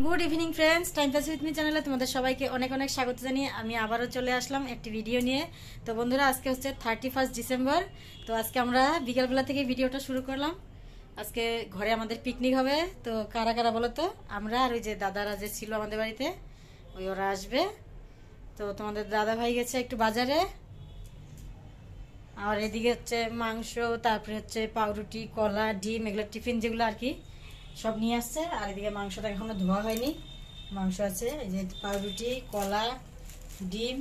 Good evening friends, time pass with me চ্যানেলে তোমাদের সবাইকে অনেক অনেক স্বাগত জানিয়ে আমি আবারও চলে আসলাম একটি ভিডিও নিয়ে। তো বন্ধুরা, আজকে হচ্ছে 31 ডিসেম্বর। তো আজকে আমরা বিকালবেলা থেকে ভিডিওটা শুরু করলাম। আজকে ঘরে আমাদের পিকনিক হবে। তো কারা কারা বলো তো? আমরা আর ওই যে দাদারা যে ছিল আমাদের বাড়িতে, ওরা আসবে। তো তোমাদের দাদা ভাই গেছে একটু বাজারে, আর এদিকে হচ্ছে মাংস, তারপরে হচ্ছে পাউরুটি, কলা, ডিম, এগুলো টিফিন যেগুলো আর কি সব নিয়ে আসছে। আর এদিকে মাংসটা এখনো ধোয়া হয়নি, মাংস আছে। এই যে পাউরুটি, কলা, ডিম,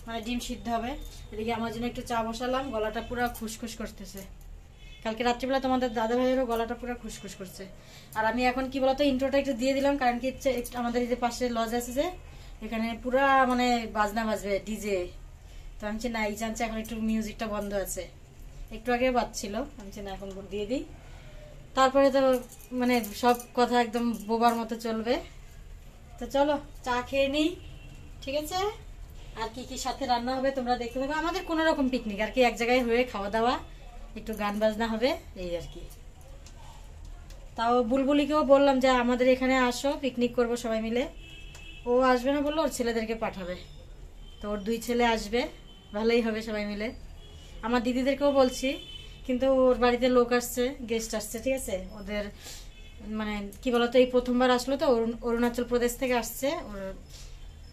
মানে ডিম সিদ্ধ হবে। এদিকে আমার জন্য একটু চা বসালাম, গলাটা পুরো খুসখুস করতেছে। কালকে রাত্রিবেলা তোমাদের দাদা ভাইয়েরও গলাটা পুরো খুসখুস করছে। আর আমি এখন কি বলতো, ইন্ট্রোটা একটু দিয়ে দিলাম, কারণ কি হচ্ছে আমাদের এই যে পাশে লজ আছে যে, এখানে পুরা মানে বাজনা বাজবে, ডিজে। তো আমি না এই চান্সে এখন একটু মিউজিকটা বন্ধ আছে, একটু আগে বাজছিল, আমি না এখন দিয়ে দিই। তারপরে তো মানে সব কথা একদম বোবার মতো চলবে। তো চলো চা খেয়ে নিই, ঠিক আছে? আর কি কি সাথে রান্না হবে তোমরা দেখতে থাকো। আমাদের কোনো রকম পিকনিক আর কি, এক জায়গায় হয়ে খাওয়া দাওয়া, একটু গান বাজনা হবে, এই আর কি। তাও বুলবুলিকেও বললাম যে আমাদের এখানে আসো, পিকনিক করব সবাই মিলে। ও আসবে না বললো, ওর ছেলেদেরকে পাঠাবে। তো ওর 2 ছেলে আসবে, ভালোই হবে সবাই মিলে। আমার দিদিদেরকেও বলছি, কিন্তু ওর বাড়িতে লোক আসছে, গেস্ট আসছে, ঠিক আছে? ওদের মানে কি বলতো, এই প্রথমবার আসলো তো, অরুণাচল প্রদেশ থেকে আসছে। ওর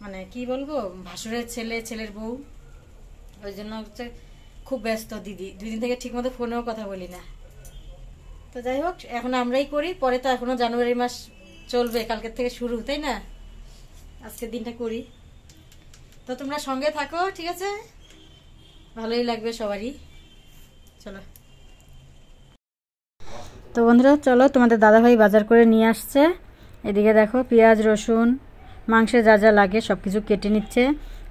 মানে কি বলবো, ভাসুরের ছেলে, ছেলের বউ, ওই জন্য হচ্ছে খুব ব্যস্ত দিদি। 2 দিন থেকে ঠিক মতো ফোনেও কথা বলি না। তো যাই হোক, এখন আমরাই করি, পরে তো এখনো জানুয়ারি মাস চলবে, কালকের থেকে শুরু, তাই না? আজকের দিনটা করি। তো তোমরা সঙ্গে থাকো, ঠিক আছে? ভালোই লাগবে সবারই। চলো। তো বন্ধুরা চলো, তোমাদের দাদাভাই বাজার করে নিয়ে আসছে। এদিকে দেখো পেঁয়াজ, রসুন, মাংসে যা যা লাগে সব কিছু কেটে নিচ্ছে।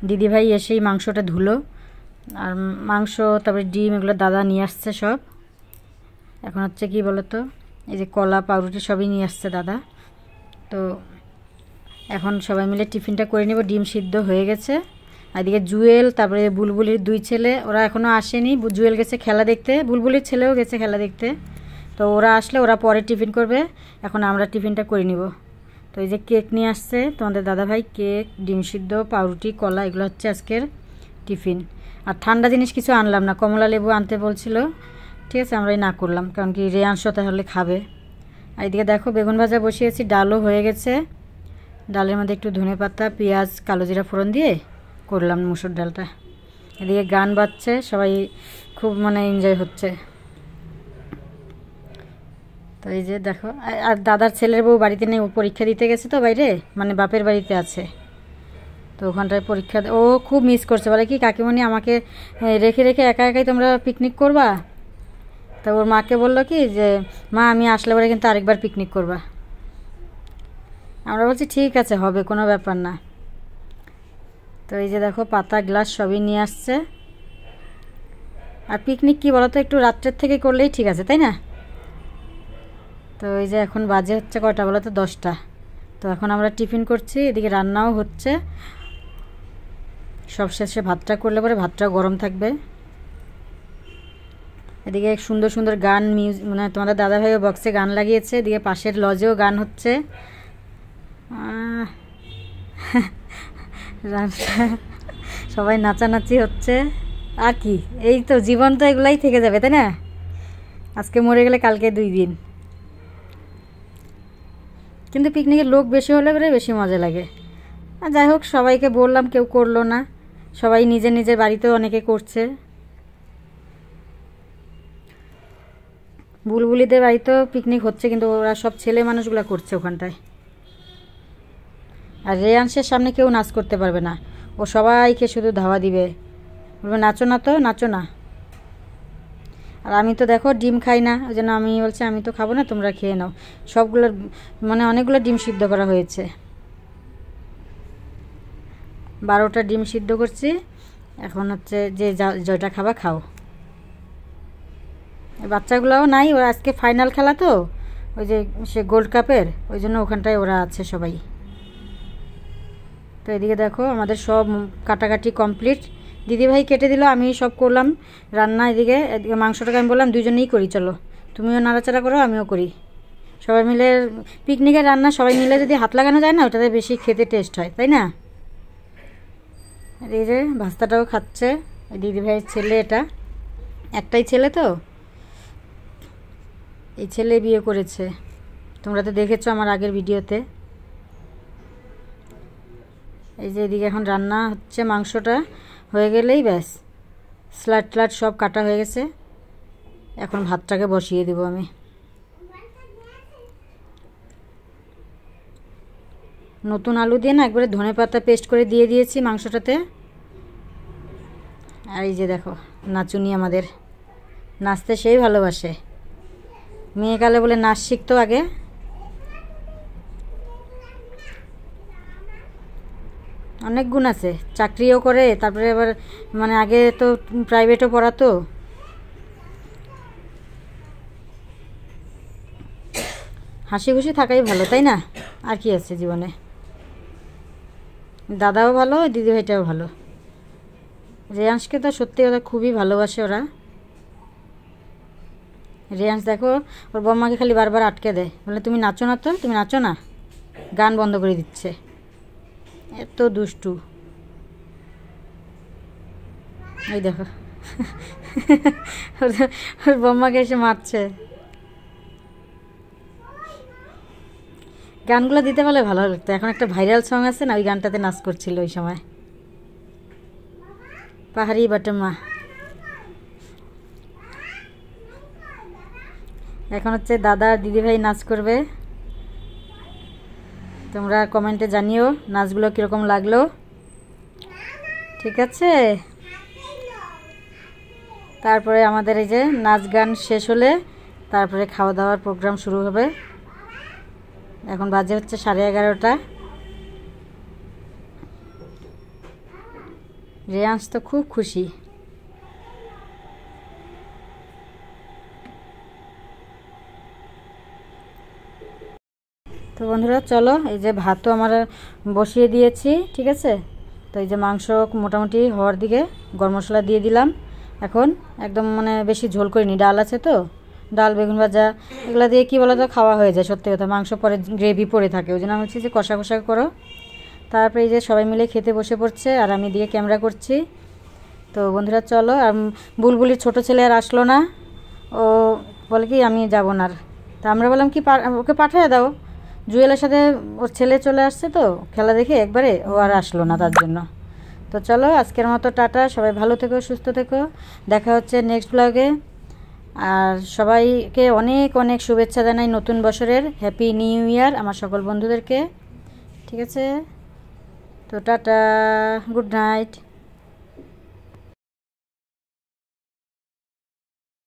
দিদিভাই এসেই মাংসটা ধুলো, আর মাংস তারপরে ডিম এগুলো দাদা নিয়ে আসছে সব। এখন হচ্ছে কি বলতো, এই যে কলা, পাউরুটি সবই নিয়ে আসছে দাদা। তো এখন সবাই মিলে টিফিনটা করে নেব। ডিম সিদ্ধ হয়ে গেছে। আর এদিকে জুয়েল, তারপরে বুলবুলির 2 ছেলে, ওরা এখনও আসেনি। জুয়েল গেছে খেলা দেখতে, বুলবুলির ছেলেও গেছে খেলা দেখতে। তো ওরা আসলে ওরা পরে টিফিন করবে, এখন আমরা টিফিনটা করে নিব। তো এই যে কেক নিয়ে আসছে তোমাদের দাদাভাই, কেক, ডিম সিদ্ধ, পাউরুটি, কলা, এগুলো হচ্ছে আজকের টিফিন। আর ঠান্ডা জিনিস কিছু আনলাম না, কমলা লেবু আনতে বলছিল, ঠিক আছে? আমরাই না করলাম, কারণ কি রেয়াংশ তাহলে খাবে। আর এদিকে দেখো বেগুন ভাজা বসিয়েছি, ডালও হয়ে গেছে। ডালের মধ্যে একটু ধনেপাতা, পেঁয়াজ, কালো জিরা ফোড়ন দিয়ে করলাম মুসুর ডালটা। এদিকে গান বাজছে, সবাই খুব মানে এনজয় হচ্ছে। তো এই যে দেখো, আর দাদার ছেলের বউ বাড়িতে নেই, ও পরীক্ষা দিতে গেছে তো বাইরে, মানে বাপের বাড়িতে আছে। তো ওখানটায় পরীক্ষা, ও খুব মিস করছে, বলে কি কাকিমণি আমাকে রেখে রেখে একা একাই তোমরা পিকনিক করবা। তো ওর মাকে বললো কি যে মা আমি আসলে পরে কিন্তু আরেকবার পিকনিক করবা। আমরা বলছি ঠিক আছে, হবে, কোনো ব্যাপার না। তো এই যে দেখো পাতা, গ্লাস সবই নিয়ে আসছে। আর পিকনিক কি বলতো, একটু রাত্রের থেকে করলেই ঠিক আছে, তাই না? তো এই যে এখন বাজে হচ্ছে কয়টা বলো তো, 10টা। তো এখন আমরা টিফিন করছি, এদিকে রান্নাও হচ্ছে। সব শেষে ভাতটা করলে পরে ভাতটাও গরম থাকবে। এদিকে সুন্দর সুন্দর গান, মিউজিক, মানে তোমাদের দাদাভাইও বক্সে গান লাগিয়েছে। এদিকে পাশের লজেও গান হচ্ছে। সবাই নাচানাচি হচ্ছে। আর কি, এই তো জীবন, তো এগুলাই থেকে যাবে, তাই না? আজকে মরে গেলে কালকে 2 দিন। কিন্তু পিকনিকের লোক বেশি হলে পরে বেশি মজা লাগে। আর যাই হোক, সবাইকে বললাম, কেউ করলো না, সবাই নিজের নিজের বাড়িতেও অনেকে করছে। বুলবুলিদের বাড়িতেও পিকনিক হচ্ছে, কিন্তু ওরা সব ছেলে মানুষগুলো করছে ওখানটায়। আর রেয়াংশের সামনে কেউ নাচ করতে পারবে না, ও সবাইকে শুধু ধাওয়া দিবে, বলবে নাচো না, তো নাচো না। আর আমি তো দেখো ডিম খাই না, ওই জন্য আমি বলছি আমি তো খাবো না, তোমরা খেয়ে নাও। সবগুলো মানে অনেকগুলো ডিম সিদ্ধ করা হয়েছে, 12টা ডিম সিদ্ধ করছি। এখন হচ্ছে যে যেটা খাবা খাও। বাচ্চাগুলোও নাই, ওরা আজকে ফাইনাল খেলা তো, ওই যে সে গোল্ড কাপের, ওই জন্য ওখানটায় ওরা আছে সবাই। তো এদিকে দেখো আমাদের সব কাটাকাটি কমপ্লিট। দিদিভাই কেটে দিল, আমি সব করলাম রান্না। এদিকে মাংসটাকে আমি বললাম 2জনেই করি, চলো তুমিও নাড়াচাড়া করো আমিও করি। সবাই মিলে পিকনিকের রান্না সবাই মিলে যদি হাত লাগানো যায় না, ওটাতে বেশি খেতে টেস্ট হয়, তাই না? এই যে ভাস্তাটাও খাচ্ছে দিদি ভাইয়ের ছেলে, এটা একটাই ছেলে তো, এই ছেলে বিয়ে করেছে, তোমরা তো দেখেছো আমার আগের ভিডিওতে। এই যে এদিকে এখন রান্না হচ্ছে, মাংসটা হয়ে গেলেই ব্যাস, স্লাট ট্লাট সব কাটা হয়ে গেছে, এখন ভাতটাকে বসিয়ে দেবো আমি। নতুন আলু দিয়ে না একবারে ধনেপাতা পেস্ট করে দিয়ে দিয়েছি মাংসটাতে। আর এই যে দেখো নাচুনি আমাদের, নাচতে সেই ভালোবাসে, মেয়েকালে বলে নাচ শিখতো আগে। অনেক গুণ আছে, চাকরিও করে, তারপরে আবার মানে আগে তো প্রাইভেটও পড়াতো। হাসি খুশি থাকাই ভালো, তাই না? আর কি আছে জীবনে। দাদাও ভালো, দিদিভাইটাও ভালো। রেয়াংশকে তো সত্যি ওরা খুবই ভালোবাসে ওরা। রেয়াংশ দেখো ওর বম্মাকে খালি বারবার আটকে দেয়, বলে তুমি নাচো না, তো তুমি নাচো না, গান বন্ধ করে দিচ্ছে, এত দুষ্টু। এই দেখো ওর বম্মাকে এসে মারছে। গানগুলো দিতে পারলে ভালো লাগতো। এখন একটা ভাইরাল সং আছে না, ওই গানটাতে নাচ করছিল ওই সময়, পাহাড়ি বাটমা। এখন হচ্ছে দাদা আর দিদিভাই নাচ করবে, তোমরা কমেন্টে জানিও নাচগুলো কীরকম লাগলো, ঠিক আছে? তারপরে আমাদের এই যে নাচ গান শেষ হলে তারপরে খাওয়া দাওয়ার প্রোগ্রাম শুরু হবে। এখন বাজে হচ্ছে 11:30। রেয়াংশ তো খুব খুশি। তো বন্ধুরা চলো, এই যে ভাতও আমার বসিয়ে দিয়েছি, ঠিক আছে? তো এই যে মাংস মোটামুটি হওয়ার দিকে, গরম মশলা দিয়ে দিলাম। এখন একদম মানে বেশি ঝোল করিনি, ডাল আছে তো, ডাল বেগুন ভাজা এগুলো দিয়ে কী বলো তো খাওয়া হয়ে যায় সত্যি কথা, মাংস পরে গ্রেভি পড়ে থাকে, ওই জন্য আমি বলছি যে কষা কষা করো। তারপরে এই যে সবাই মিলে খেতে বসে পড়ছে, আর আমি দিয়ে ক্যামেরা করছি। তো বন্ধুরা চলো, আর বুলবুলির ছোটো ছেলে আর আসলো না, ও বলে কি আমি যাব না। তা আমরা বললাম কি ওকে পাঠিয়ে দাও, জুয়েলের সাথে ওর ছেলে চলে আসছে তো খেলা দেখে একবারে, ও আর আসলো না তার জন্য। তো চলো আজকের মতো টাটা, সবাই ভালো থেকো, সুস্থ থেকো, দেখা হচ্ছে নেক্সট ব্লগে। আর সবাইকে অনেক অনেক শুভেচ্ছা জানাই নতুন বছরের, হ্যাপি নিউ ইয়ার আমার সকল বন্ধুদেরকে, ঠিক আছে? তো টাটা, গুড নাইট।